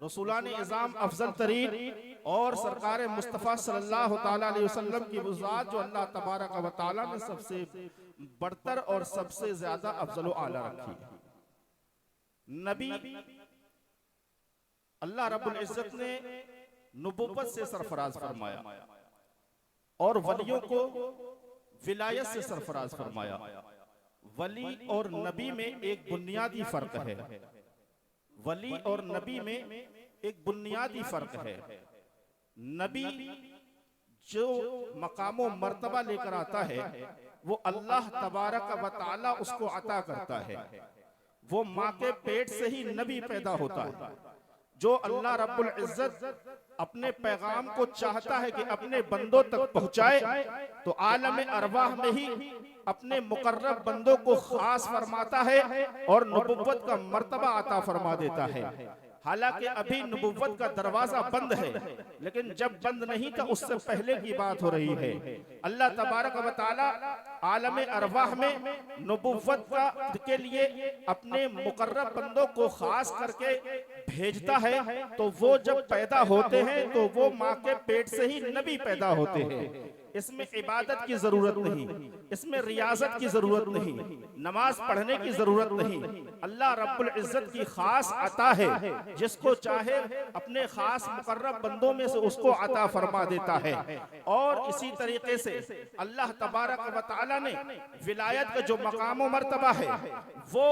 रसूलान इज़ाम अफजल तरीन और सरकार मुस्तफ़ा सल्लल्लाहु ताला अलैहि वसल्लम की वो ज़ात जो अल्लाह तबारक व तआला ने सबसे बढ़तर और सबसे ज्यादा अफजल आला रखी है। नबी अल्लाह रब्बुल इज्जत ने नबुव्वत से सरफराज फरमाया और वलियों को विलायत से सरफराज फरमाया। वली और नबी में एक बुनियादी फर्क है। वली और नबी में एक बुनियादी फर्क है। नबी जो मकामो मर्तबा लेकर आता है वो अल्लाह तबारक व तआला उसको अता करता है। वो माँ के पेट से ही नबी पैदा होता है। जो अल्लाह रब्बुल इज्जत अपने पैगाम को चाहता है कि अपने बंदों तक पहुंचाए तो आलम अरवाह में ही अपने मुकर्रब बंदों को खास फरमाता है और नबुव्वत का मर्तबा अता फरमा देता है। हालांकि अभी नबुव्वत का दरवाजा बंद है, लेकिन जब बंद नहीं था उससे पहले की बात हो रही है। अल्लाह तबारक व तआला आलम अरवाह में नबुव्वत के लिए अपने मुकर्रब बंदों को खास करके भेजता है। तो वो जब पैदा होते हैं तो वो माँ के पेट से ही नबी पैदा होते हैं। इसमें इबादत की जरूरत नहीं, इसमें रियाजत की जरूरत नहीं, नमाज पढ़ने की जरूरत नहीं। अल्लाह रब्बुल इज्जत की खास अता है, जिसको चाहे अपने खास मुकर्रब बंदों में से उसको अता फरमा देता है। और इसी तरीके से अल्लाह तबारक व तआला ने विलायत का जो मकाम व मर्तबा है वो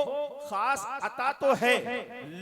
खास अता तो है,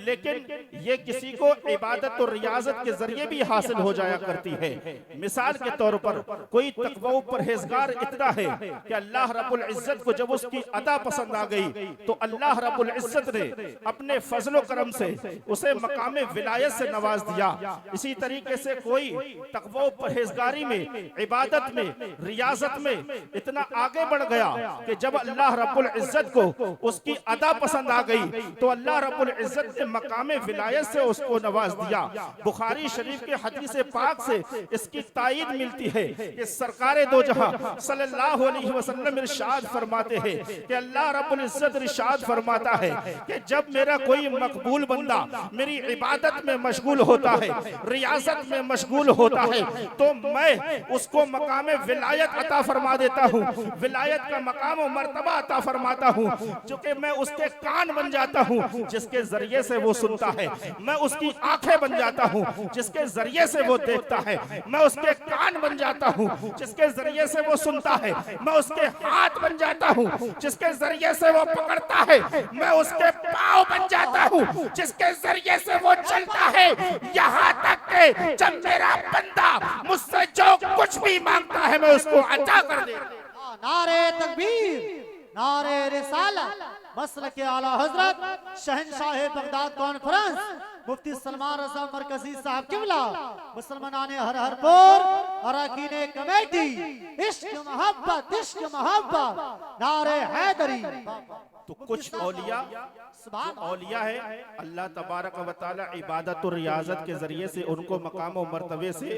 लेकिन ये किसी को इबादत और रियाजत के जरिए भी हासिल हो जाया करती है। मिसाल के तौर पर कोई तकवा परहेजगार इतना है कि अल्लाह रब्बुल इज्जत को जब उसकी अदा पसंद आ गई तो अल्लाह रब्बुल इज्जत ने अपने फजलो करम से उसे मकामे विलायत से नवाज दिया। इसी तरीके से कोई तकवा परहेजगारी में, इबादत में, रियाजत में इतना आगे बढ़ गया कि जब अल्लाह रब्बुल इज्जत को उसकी अदा पसंद आ गई तो अल्लाह रब्बुल इज्जत ने मकामे विलायत से उसको नवाज दिया। बुखारी शरीफ के हदीस पाक से इसकी तायीद मिलती है कि सरकारे दो जहां सल्लल्लाहु अलैहि वसल्लम इरशाद फरमाते हैं कि अल्लाह रब्बुल इज्जत इरशाद फरमाता है कि जब मेरा कोई मकबूल बंदा मेरी इबादत में मशगूल होता है, रियासत में मशगूल होता है, तो मैं उसको मकाम विलायत अता फरमा देता हूँ, विलायत का मकाम और मर्तबा अता फरमाता हूँ। चूंकि मैं उसके कान बन जाता हूँ जिसके जरिए से वो सुनता है, मैं उसकी आंखें बन जाता हूँ जिसके जरिए से वो देखता है, मैं उसके कान बन जाता हूँ जिसके जरिए से वो सुनता है, मैं उसके हाथ बन जाता हूँ जिसके जरिए से वो पकड़ता है, मैं उसके पाँव बन जाता हूँ जिसके जरिए से वो चलता है। यहाँ तक के जब मेरा बंदा मुझसे जो कुछ भी मांगता है मैं उसको अता कर देता हूं। नारे तकबीर, नारे रिसालत, मसल के आला हजरत शहनशाह बगदाद कॉन्फ्रेंस मुफ्ती सलमान रजा मरकजी साहब किबला, मुसलमानान हर हर पुर, अरकीन कमेटी, इश्क मोहब्बत, नारे हैदरी। तो कुछ औलिया औलिया है अल्लाह तबारक व तआला इबादत और रियाजत के जरिए से उनको मकाम और मर्तबे से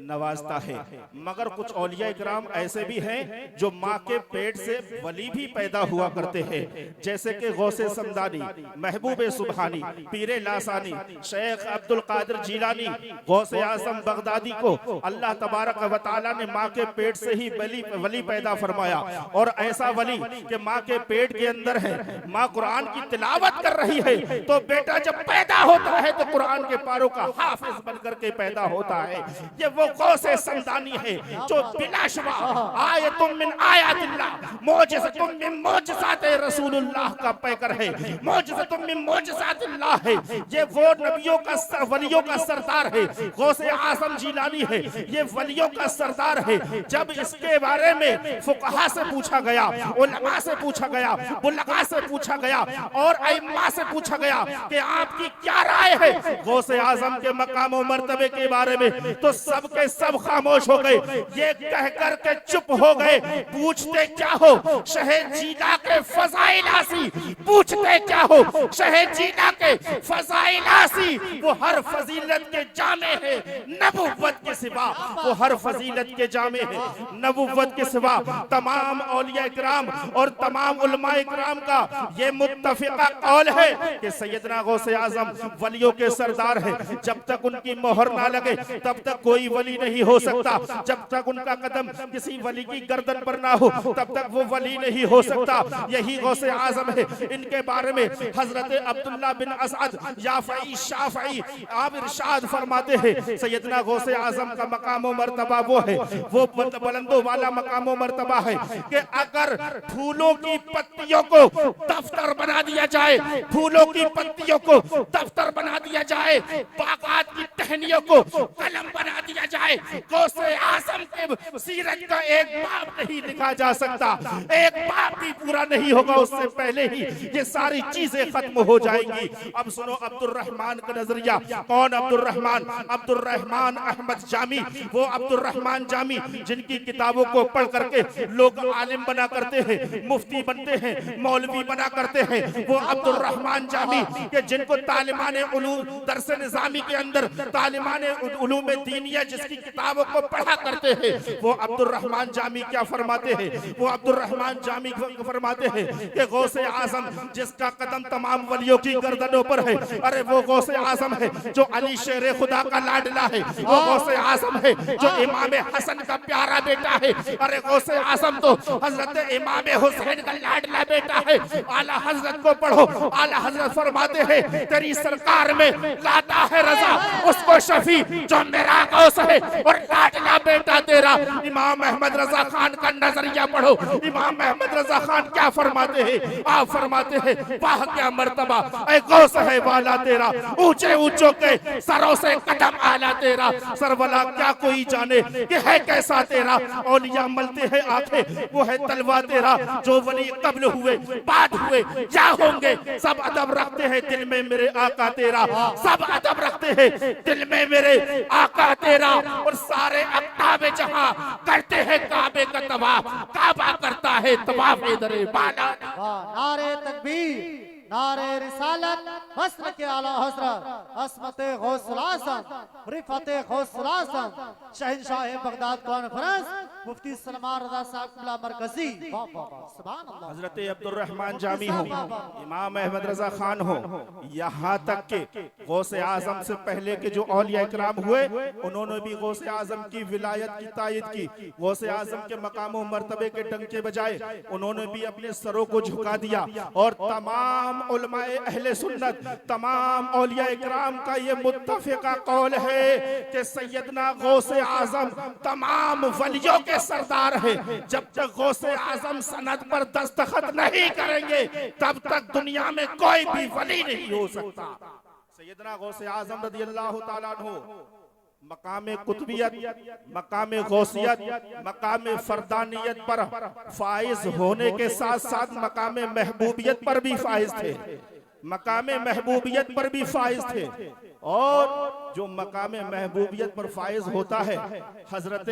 नवाजता है। मगर कुछ औलिया इकराम ऐसे भी हैं जो माँ के पेट से वली भी पैदा हुआ करते हैं, जैसे कि गौसे समदानी, महबूब सुबहानी, पीरे लासानी, शेख अब्दुल कादिर जीलानी, गौसे आजम बगदादी को अल्लाह तबारक व तआला ने माँ के पेट से ही वली पैदा फरमाया। और ऐसा वली कि माँ के पेट के अंदर है, माँ कुरान की तिलावत कर रही है तो बेटा जब पैदा होता है तो कुरान के पारों का हाफिज बनकर के पैदा होता है। ये वो गौसे समदानी है जो बिलाशुबा आयतुम मिन आयातिल्लाह, मौजिज़तुम मिन मौजिज़ात रसूलुल्लाह का पैकर है, मौजिज़तुम मिन मौजिज़ातिल्लाह है। ये वो नबियों का वलियों का सरदार है, गौसे आज़म जीलानी है, ये वलियों का सरदार है। जब इसके बारे में फुक़हा से पूछा गया, उलमा से पूछा गया, बुलगा से पूछा गया और अइम्मा से पूछा गया कि आपकी क्या राय है गौसे आजम के मकाम और मर्तबे के बारे में, तो सब के सब खामोश हो गए। ये कह कर के चुप हो गए। पूछते क्या हो शहर जीना के फजाइलासी, पूछते क्या हो शहर जीना के फजाइलासी। वो हर फजीलत के जामे है नबुव्वत के सिवा, वो हर फजीलत के जामे है नबुव्वत के सिवा। तमाम औलिया इकराम और तमाम उलमा इकराम का का ये मुत्तफिका कौल है कि सैयदना गौसे आजम वलियों के सरदार है। जब तक उनकी मोहर ना लगे तब तक कोई वली नहीं हो सकता। जब तक उनका कदम किसी वली की गर्दन पर ना हो तब तक वो वली नहीं हो सकता। यही गौसे आजम है। इनके बारे में हजरत अब्दुल्ला बिन असअद याफई शाफई आप इरशाद फरमाते हैं सैयदना गौसे आजम का मकाम व मर्तबा वो है, वो बुलंदों वाला मकाम व मर्तबा है कि अगर फूलों की पत्तियों को दफ्तर बना दिया जाए, फूलों की पत्तियों को दफ्तर बना दिया जाए, बागात की टहनियों को कलम बना दिया जाए, गौसे आजम के सीरत का एक बाब नहीं लिखा जा सकता। एक बाब भी पूरा नहीं होगा उससे पहले ही ये सारी चीजें खत्म हो जाएंगी। अब सुनो अब्दुर्रहमान का नजरिया। कौन अब्दुर्रहमान? अब्दुर्रहमान अहमद जामी, वो अब्दुर्रहमान जामी जिनकी किताबों को पढ़ करके लोग आलिम बना करते हैं, मुफ्ती बनते हैं, मौलवी बना करते हैं। वो अब्दुर्रहमान जामी के जिनको तालिबान उलूम दरस निज़ामी के अंदर तालिबान उलूम दीनिया जिसकी किताबों को पढ़ा करते हैं, वो अब्दुर्रहमान जामी क्या फरमाते हैं? वो अब्दुर्रहमान जामी फरमाते हैं कि गौसे आजम जिसका कदम तमाम वलियों की गर्दनों पर है, अरे वो गौसे आजम है जो अली शेर खुदा का लाडला है। वो गौसे आजम है जो इमाम हसन का प्यारा बेटा है। अरे गौसे आजम तो हजरत इमाम हुसैन का लाडला बेटा है। आला हजरत को पढ़ो, आला हजरत फरमाते हैं तेरी सरकार में लाता है रजा उसको शफी जो मेरा गौस है और लाडला बेटा तेरा इमाम अहमद रजा खान का नजरिया पढ़ो। इमाम अहमद रजा खान क्या फरमाते हैं? आप फरमाते हैं वाह क्या मर्तबा ऐ गौस है वाला तेरा, ऊंचे ऊंचों के सरों से कदम आला तेरा, सरवला क्या कोई जाने कि है कैसा तेरा। औलिया मलते हैं आंखें वो है तलवा तेरा, जो वली कब्ल हुए बाद हुए क्या होंगे सब अदब रखते हैं दिल में मेरे आका तेरा, सब अदब रखते हैं दिल में मेरे आका तेरा। और सारे अक्ताबे जहां करते हैं काबे का तवाफ, काबा करता है तवाफ इधर बाला। नारे तकबीर, नारे रिसालत, मसल के आला हजरत असमते गौसुल आज़म, रिफते गौसुल आज़म, शहंशाह बगदाद कॉन्फ्रेंस मुफ्ती सलमान रजा साहब किबला मरकजी। सुभान अल्लाह। हजरत अब्दुर्रहमान जामी हो, इमाम अहमद रजा खान हो, यहाँ तक के गौसे आजम से पहले के जो औलिया इकराम हुए उन्होंने भी गौसे आजम की विलायत की तायद की। गौसे आजम के मकाम व मर्तबे के डंके बजाए उन्होंने भी अपने सरों को झुका दिया। और तमाम उलमाए अहले सुन्नत, तमाम औलिया इकराम का ये मुत्तफिका कौल है कि सैयदना गौसे आजम तमाम वलियों के सरदार है। जब तक गौसे आजम सनद पर दस्तखत नहीं करेंगे तब तक दुनिया में कोई भी वली नहीं हो सकता। सैयदना गौसे आजम रदियल्लाहु ताला अन्हु मकामे कुतबियत, मकामे गौसियत, मकामे फरदानियत पर फाइज होने के साथ साथ मकामे महबूबियत पर भी फाइज थे। मकामे महबूबियत पर भी फाइज थे। और जो मकामे महबूबियत पर फाइज होता है, हजरत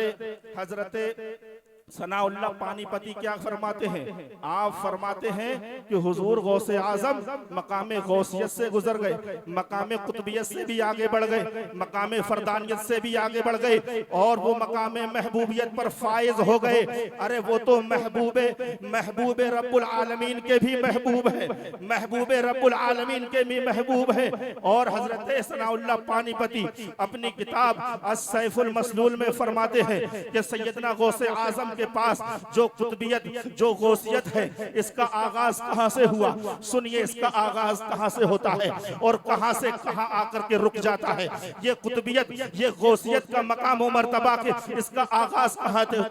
सनाउल्लाह पानीपती क्या फरमाते हैं? आप फरमाते हैं कि हुजूर गौसे आजम मकामे गौसियत से गुजर गए, मकामे कुतबियत से भी आगे बढ़ गए, मकामे फरदानियत से भी आगे बढ़ गए और वो मकामे महबूबियत पर फाइज हो गए। अरे वो तो महबूबे रब्बुल आलमीन के भी महबूब है, महबूबे रब्बुल आलमीन के भी महबूब है। और हजरत सनाउल्लाह पानीपती अपनी किताब अस-सैफुल मसलूल में फरमाते हैं कि सैयदना गौसे आजम के पास जो कुतबियत जो गौसियत है इसका आगाज कहां से हुआ? सुनिए इसका आगाज कहां से होता है और कहां से कहां आकर के रुक जाता है। ये कुतबियत ये गौसियत का मकाम व मर्तबा के इसका आगाज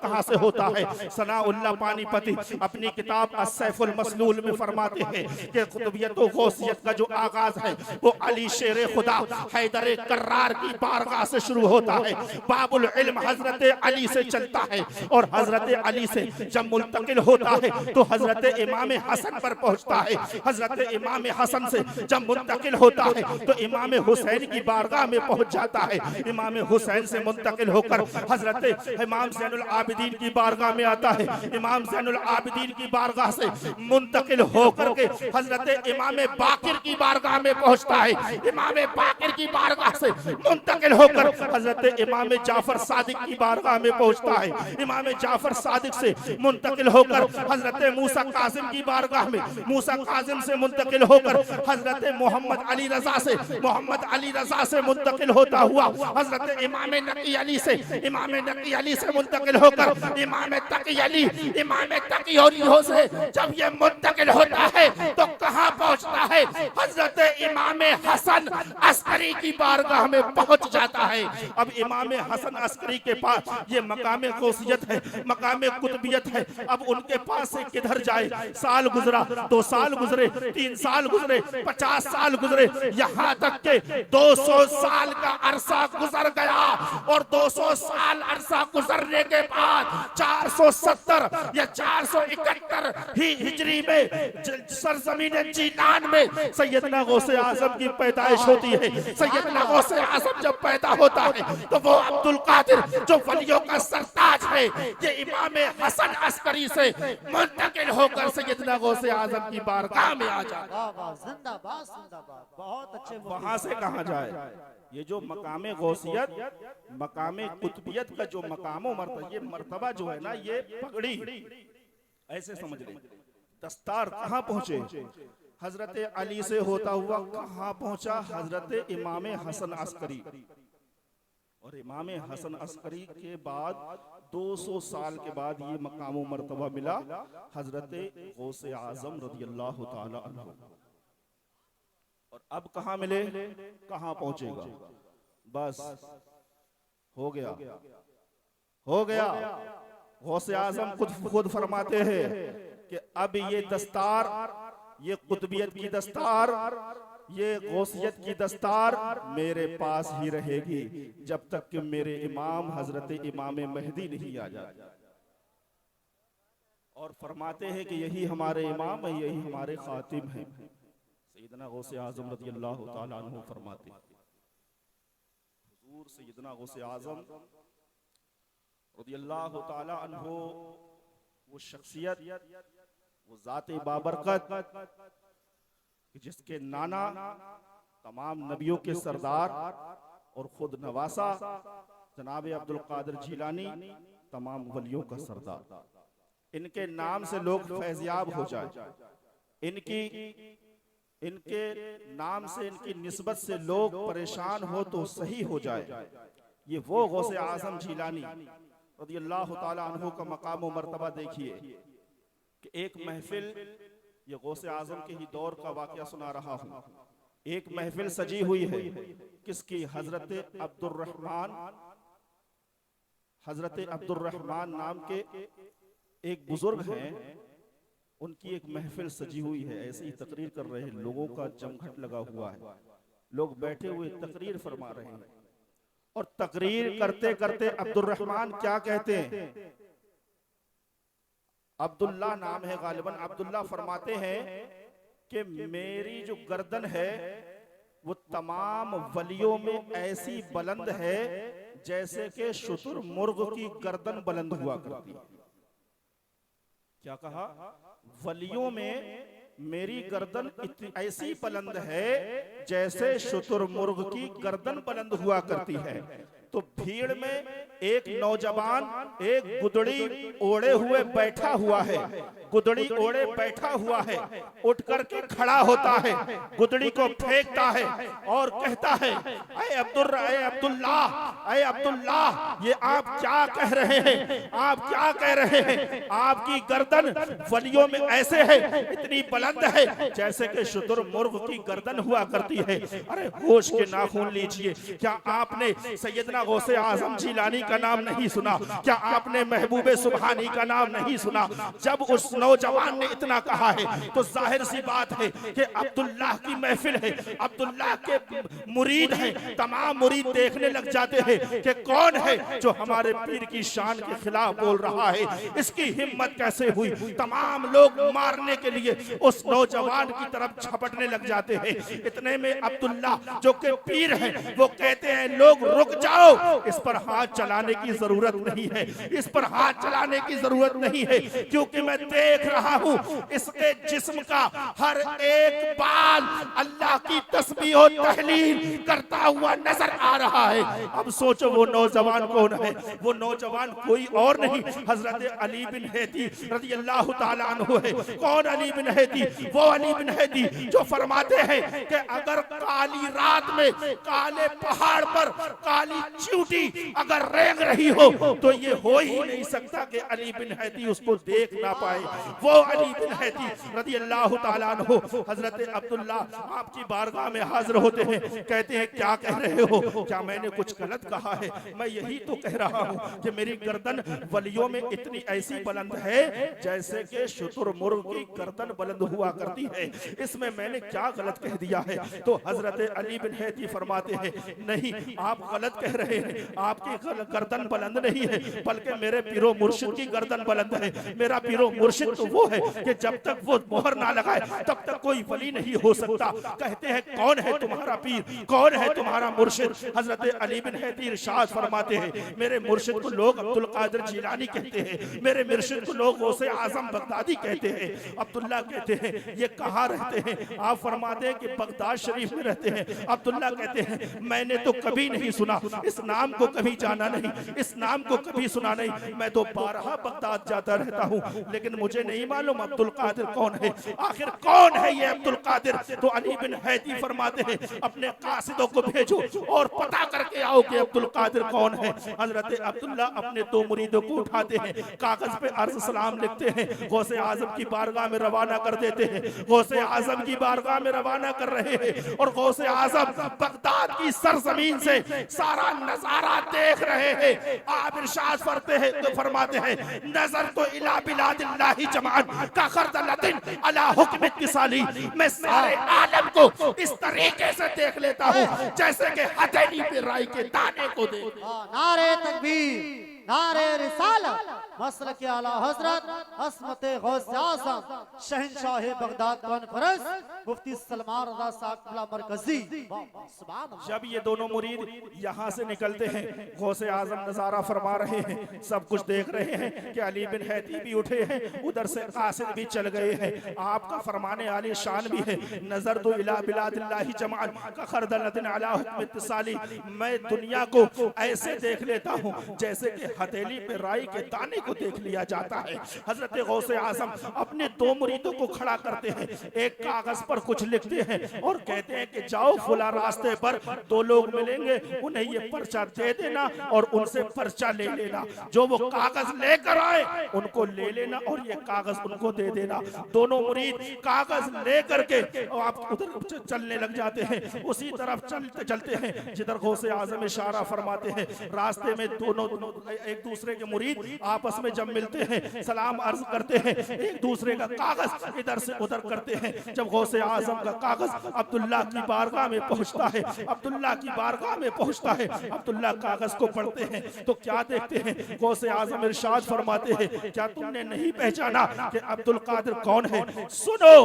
कहां से होता है? सनाउल्लाह पानीपती अपनी किताब अस-सैफुल मसलूल में फरमाते हैं कि कुतबियत व गौसियत का जो आगाज है वो अली शेर खुदा हैदर कर्रार की बारगाह से शुरू होता है। बाबुल इल्म हजरत अली से चलता है और हजरत अली से जब मुंतकिल होता है तो हजरत इमाम हसन पर पहुंचता है। हजरत इमाम हसन से जब मुंतकिल होता है तो इमाम हुसैन की बारगाह में पहुंच जाता है। इमाम हुसैन से मुंतकिल होकर हजरत इमाम ज़ैनुल आबिदीन की बारगाह में आता है। इमाम ज़ैनुल आबिदीन की बारगाह से मुंतकिल होकर के हजरत इमाम बाकिर की बारगाह में पहुंचता है। इमाम बाकिर की बारगाह से मुंतकिल होकर हजरत इमाम जाफर सादिक की बारगाह में पहुंचता है। इमाम जाफर जाफर सादिक से मुंतकिल होकर हजरत मूसा कासिम की बारगाह में, मूसा कासिम से मुंतकिल होकर हजरत मोहम्मद अली रजा से, मोहम्मद अली रजा से मुंतकिल होता हुआ हजरत इमाम नकी अली से, इमाम नकी अली से मुंतकिल होकर इमाम तकी अली, इमाम तकी अली से जब ये मुंतकिल होता है तो कहां पहुंचता है? हजरत इमाम हसन अस्करी की बारगाह में पहुंच जाता है। अब इमाम हसन अस्करी के पास ये मकाम गौसियत है, मकाम कुतबियत है। अब उनके पास से किधर जाए? साल गुजरा, 2 साल गुजरे, 3 साल गुजरे, 50 साल गुजरे, यहाँ तक के 200 साल का अरसा गुजर गया। और 200 साल अरसा गुजरने के बाद 470 या 471 ही हिजरी में सरजमीन जीलान में सैयदना गौसे आजम की पैदाइश होती है। सैयदना गौसे आजम जब पैदा होता है तो वो अब्दुल कादिर जो वलियों का सरताज है, ये इमाम हसन अस्करी से मुंतकिल होकर सैयदना गौसे आजम की बारगाह में आ जाता है। जिंदाबाद जिंदाबाद, बहुत अच्छे। वहां से कहां जाए? ये जो मकामे गौसियत, मकामे कुतबियत का जो मकामो मर्तबा, ये मर्तबा जो है ना, ये पगड़ी ऐसे समझ ले। दस्तार कहां पहुंचे? हजरत अली से होता हुआ कहां पहुंचा? हजरत इमाम हसन अस्करी। और इमाम हसन अस्करी के बाद 200 साल के बाद ये मकामो मर्तबा मिला हजरत गौसे आजम रज़ियल्लाहु ताला अन्हु। और अब कहां मिले, कहां पहुंचेगा? बस हो गया, हो गया। गौसे आजम खुद फरमाते हैं कि अब ये दस्तार, ये कुतबियत की दस्तार, ये गौसियत की दस्तार मेरे पास ही रहेगी जब तक कि मेरे इमाम हजरत इमाम महदी नहीं आ जाए। और फरमाते हैं कि यही हमारे इमाम है, यही हमारे खातिम हैं। सैयदना गौसे आजम रज़ियल्लाहु ताला अन्हु फरमाते हैं, हुजूर सैयदना गौसे आजम रज़ियल्लाहु ताला अन्हु वो शख्सियत, वो ज़ाते बाबरकत जिसके नाना तमाम नबियों के सरदार और खुद नवासा जनाब अब्दुल कादिर जिलानी तमाम वलियों का सरदार, इनके नाम से लोग फैज़याब हो जाए, इनके नाम से, इनकी निस्बत से लोग परेशान हो तो सही हो जाए। ये वो गौसे आजम जिलानी रज़ियल्लाहु ताला अन्हु का मकाम और मर्तबा देखिए कि एक महफिल, ये गौसे आजम के ही दौर का वाकया सुना रहा हूँ। एक महफिल सजी हुई है, किसकी? हजरत अब्दुल रहमान नाम के एक बुजुर्ग हैं, उनकी एक महफिल सजी हुई है। ऐसे ही तकरीर कर रहे हैं, लोगों का जमघट लगा हुआ है, लोग बैठे हुए तकरीर फरमा रहे हैं। और तकरीर करते करते अब्दुल रहमान क्या कहते हैं? अब्दुल्ला नाम है गालिबन। अब्दुल्ला फरमाते हैं कि मेरी जो गर्दन है वो तमाम वलियों में ऐसी बुलंद है जैसे कि शुतुरमुर्ग की गर्दन बुलंद हुआ करती है। क्या कहा? वलियों में मेरी गर्दन ऐसी बुलंद है जैसे शुतुरमुर्ग की गर्दन बुलंद हुआ करती है। तो भीड़ में एक नौजवान एक गुदड़ी ओढ़े हुए बैठा हुआ है, गुदड़ी ओढ़े बैठा हुआ है, उठ करके खड़ा होता है, गुदड़ी को फेंकता है और कहता है, अरे अब्दुल्ला, ये आप क्या कह रहे हैं? आप क्या कह रहे हैं? आपकी गर्दन वलियों में ऐसे है, इतनी बुलंद है जैसे कि शुतुरमुर्ग की गर्दन हुआ करती है। अरे होश के नाखून लीजिए, क्या आपने सैयदना गौसे आजम जिलानी का नाम नहीं सुना? क्या आपने महबूबे सुबहानी का नाम नहीं सुना? जब उस नौजवान ने इतना कहा है तो जाहिर सी बात है कि अब्दुल्लाह की महफिल है, अब्दुल्लाह के मुरीद हैं, तमाम मुरीद देखने लग जाते हैं कि कौन है जो हमारे पीर की शान के खिलाफ बोल रहा है, इसकी हिम्मत कैसे हुई? तमाम लोग मारने के लिए उस नौजवान की तरफ झपटने लग जाते हैं। इतने में अब्दुल्लाह जो के पीर हैं वो कहते हैं, लोग रुक जाओ, इस पर हाथ चला चलाने की जरूरत नहीं है, इस पर हाथ चलाने की जरूरत नहीं है, क्योंकि मैं देख रहा हूं इसके जिस्म का हर एक बाल अल्लाह की तस्बीह और तहलील करता हुआ नजर आ रहा है। अब सोचो वो नौजवान कौन है? वो नौजवान कोई और नहीं, हजरत अली बिन हैदी रज़ी अल्लाह ताला अन्हु है। कौन अली बिन हैदी? वो अली बिन हैदी जो फरमाते हैं कि अगर काली रात में काले पहाड़ पर काली चींटी अगर रेंग रही हो तो ये हो ही नहीं सकता कि अली बिन हैदी उसको देख ना पाए। वो अली बिन हैदी रज़ी अल्लाह ताला अन्हु हजरत अब्दुल्ला आपकी बारगाह में हाजिर होते हैं, कहते हैं क्या कह रहे हो? क्या मैंने कुछ गलत कहा है? मैं यही तो कह रहा हूँ कि मेरी गर्दन वलियों में इतनी ऐसी बुलंद है जैसे कि शुतुरमुर्ग की गर्दन बुलंद हुआ करती है, इसमें मैंने क्या गलत कह दिया है? तो हजरत अली बिन हैदी फरमाते हैं नहीं, आप गलत कह रहे हैं, आपकी गर्दन बुलंद नहीं है, बल्कि मेरे पीरो मुर्शिद की गर्दन बुलंद है। मेरा पीरो मुर्शिद तो वो है कि जब तक वो मोहर ना लगाए तब तक कोई वली नहीं हो सकता। कहते हैं कौन है तुम्हारा पीर, कौन है तुम्हारा मुर्शिद? हजरत अली बिन हैदी इरशाद फरमाते हैं मेरे मुर्शिद को लोग अब्दुल कादिर जिलानी कहते हैं, मेरे मुर्शिद को लोग गौसे आजम बगदादी कहते हैं। अब्दुल्ला कहते हैं ये कहाँ रहते हैं? आप फरमाते हैं कि बगदाद शरीफ में रहते हैं। अब्दुल्ला कहते हैं मैंने तो कभी नहीं सुना, इस नाम को कभी जाना नहीं, इस नाम को कभी सुना नहीं। मैं तो बारहा बगदाद जाता रहता हूँ, लेकिन मुझे नहीं मालूम अब्दुल कादिर कौन है। आखिर कौन है ये अब्दुल कादिर? तो अली बिन हैदी फरमाते हैं अपने कासिदों को भेजो और पता करके आओ कि अब्दुल कादिर कौन है। हजरत अब्दुल्ला अपने दो मुरीदों को उठाते हैं, कागज पे अर्ज सलाम लिखते हैं, गौसे आजम की बारगाह में रवाना कर देते हैं। गौसे आजम की बारगाह में रवाना कर रहे हैं और गौसे आजम बगदाद की सरजमीन से सारा नजारा देख रहे हैं। आप इरशाद करते हैं तो फरमाते हैं नजर तो इला बिलादिल्लाहि जमान का खरदलतिन अला हुक्म इत्तिसाली, मैं सारे आलम को इस तरीके से देख लेता हूँ जैसे कि हथेली पे राई के दाने को देख। नारे तकबीर, नारे रिसालत, मसलक के आला हजरत अस्मत गौसे आज़म शहंशाह बगदाद कॉन्फ्रेंस मुफ्ती सलमान रज़ा साहब क़िबला मरकजी। सुभान अल्लाह। जब ये दोनों मुरीद यहाँ से निकलते हैं, गौसे आजम नजारा फरमा रहे हैं, सब कुछ देख रहे हैं कि अली बिन हैदी भी उठे हैं, उधर से कासिद भी चल गए हैं। आपका फरमाने आली शान भी है नजर तो इला बिलादिल्लाहि जमान का खरदलतिन अला हुक्म इत्तिसाली, मैं दुनिया को ऐसे देख लेता हूँ जैसे कि हथेली पे राई के दाने को देख लिया जाता है। हजरत गौसे आजम अपने दो मुरीदों को खड़ा करते हैं, एक कागज पर कुछ लिखते हैं और कहते हैं कि जाओ फुला रास्ते पर दो लोग मिलेंगे, उन्हें ये पर्चा दे देना और उनसे पर्चा ले लेना। जो वो कागज लेकर आए उनको ले लेना और ये कागज उनको दे देना। दोनों मुरीद कागज लेकर के आप उधर चलने लग जाते हैं, उसी तरफ चलते चलते हैं जिधर गौसे आजम इशारा फरमाते हैं। रास्ते में दोनों एक दूसरे के मुरीद आपस में जब मिलते हैं सलाम अर्ज करते हैं, एक दूसरे का कागज इधर से उधर करते हैं। जब गौसे आजम का कागज अब्दुल्ला की बारगाह में पहुंचता है, अब्दुल्ला की बारगाह में पहुंचता है, अब्दुल्ला कागज को पढ़ते हैं तो क्या देखते हैं? गौसे आजम इरशाद फरमाते हैं क्या तुमने नहीं पहचाना कि अब्दुल कादिर कौन है? सुनो,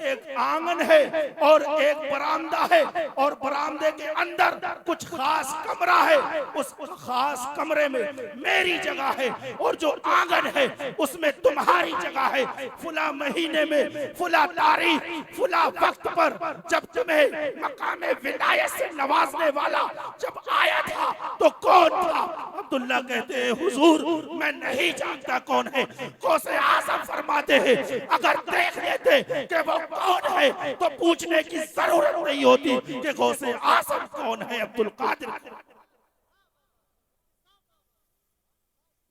एक आंगन है और एक बरामदा है और बरामदे के अंदर कुछ खास कमरा है, उस खास कमरे में मेरी जगह है और जो आंगन है उसमें तुम्हारी जगह है। फुला महीने में फुला तारीख फुला वक्त पर जब तुम्हें मकामे विलायत से नवाजने वाला जब आया था तो कौन था? अब्दुल्ला कहते हैं हुजूर मैं नहीं जानता कौन है। गौसे आज़म फरमाते हैं अगर देख लेते कि वो कौन है तो पूछने की जरूरत नहीं होती कि गौसे आज़म कौन है। अब्दुल कादिर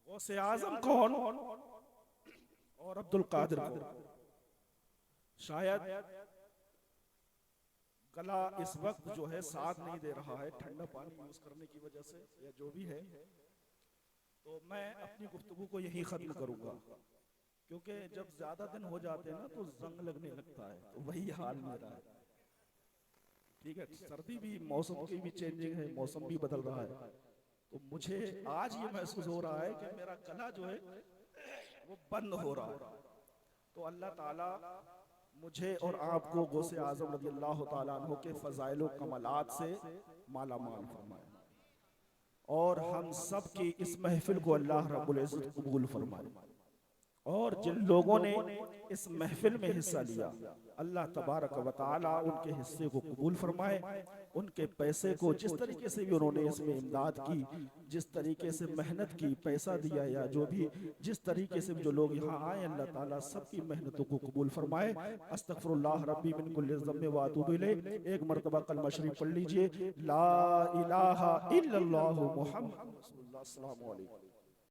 गौसे आज़म कौन और अब्दुल कादिर कौन? शायद गला इस वक्त जो है साथ नहीं दे रहा है ठंडा पानी यूज करने की वजह से या जो भी है, तो मैं अपनी गुफ्तगू को यही खत्म करूंगा क्योंकि जब ज्यादा दिन हो जाते हैं ना तो जंग लगने लगता है, तो वही हाल मेरा है। ठीक है, सर्दी भी मौसम की भी चेंजिंग है, मौसम भी बदल रहा है, तो मुझे आज ये महसूस हो रहा है कि मेरा गला जो है वो बंद हो रहा है। तो अल्लाह ताला मुझे और आपको गौसे आज़म रज़ियल्लाहु ताला अन्हु के फ़ज़ाइल व कमालात से माला माल फरमाए। और हम सब की इस महफिल को अल्लाह रब्बुल इज्जत कबूल फरमाए। और जिन लोगों ने इस महफिल में हिस्सा लिया, अल्लाह तबारक व तआला उनके हिस्से को कबूल फरमाए। उनके पैसे को जिस तरीके से भी उन्होंने इसमें इमदाद की, जिस तरीके से मेहनत की, पैसा दिया, या जो भी जिस तरीके से जो लोग यहाँ आए, अल्लाह ताला सबकी मेहनतों को कबूल फरमाए। अस्तगफिरुल्लाह रब्बी मिन कुल्लि ज़म्बि व अतूबु इलैह। एक मरतबा कलमा शरीफ पढ़ लीजिए, ला इलाहा इल्लल्लाहु मुहम्मद रसूलुल्लाह। अस्सलामु अलैकुम।